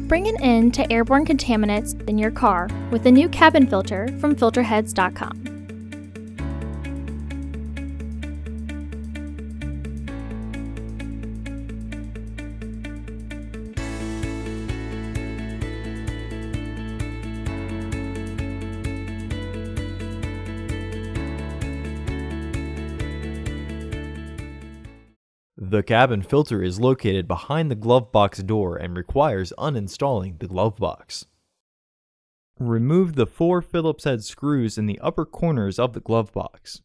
Bring an end to airborne contaminants in your car with the new cabin filter from Filterheads.com. The cabin filter is located behind the glove box door and requires uninstalling the glove box. Remove the 4 Phillips head screws in the upper corners of the glove box.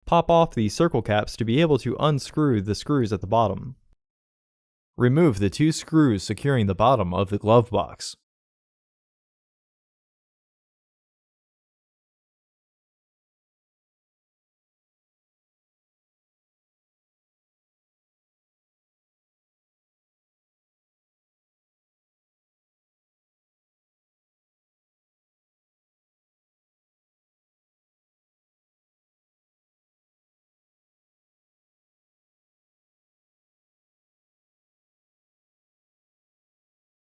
Pop off the circle caps to be able to unscrew the screws at the bottom. Remove the 2 screws securing the bottom of the glove box.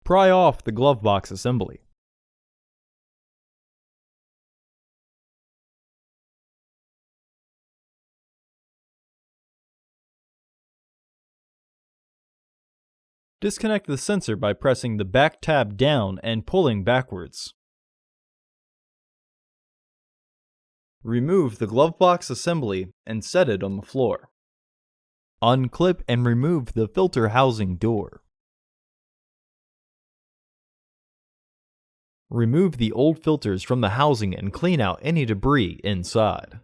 Pry off the glove box assembly. Disconnect the sensor by pressing the back tab down and pulling backwards. Remove the glove box assembly and set it on the floor. Unclip and remove the filter housing door. Remove the old filters from the housing and clean out any debris inside.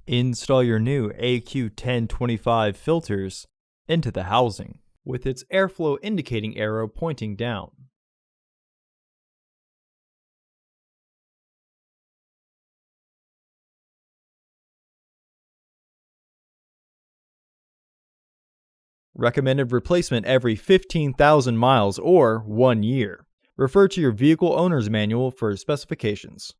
Install your new AQ1025 filters into the housing, with its airflow indicating arrow pointing down. Recommended replacement every 15,000 miles or 1 year. Refer to your vehicle owner's manual for specifications.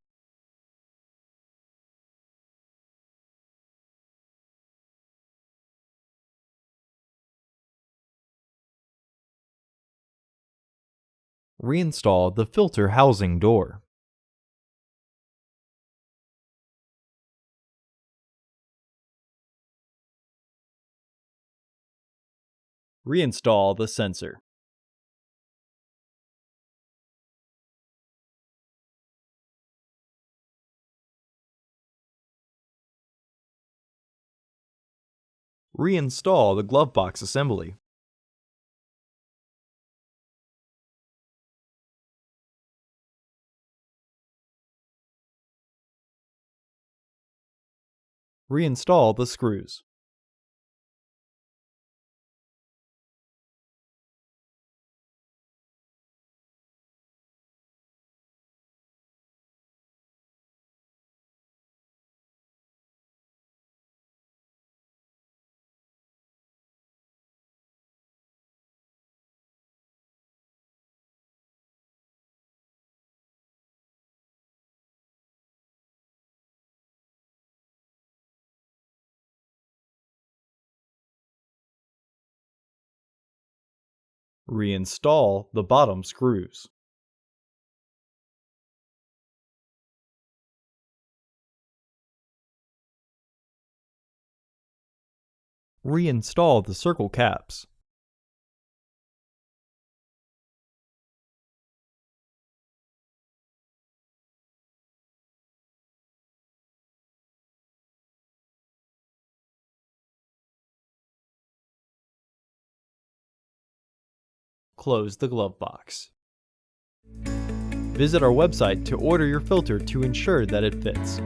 Reinstall the filter housing door. Reinstall the sensor. Reinstall the glove box assembly. Reinstall the screws. Reinstall the bottom screws. Reinstall the circle caps. close the glove box. Visit our website to order your filter to ensure that it fits.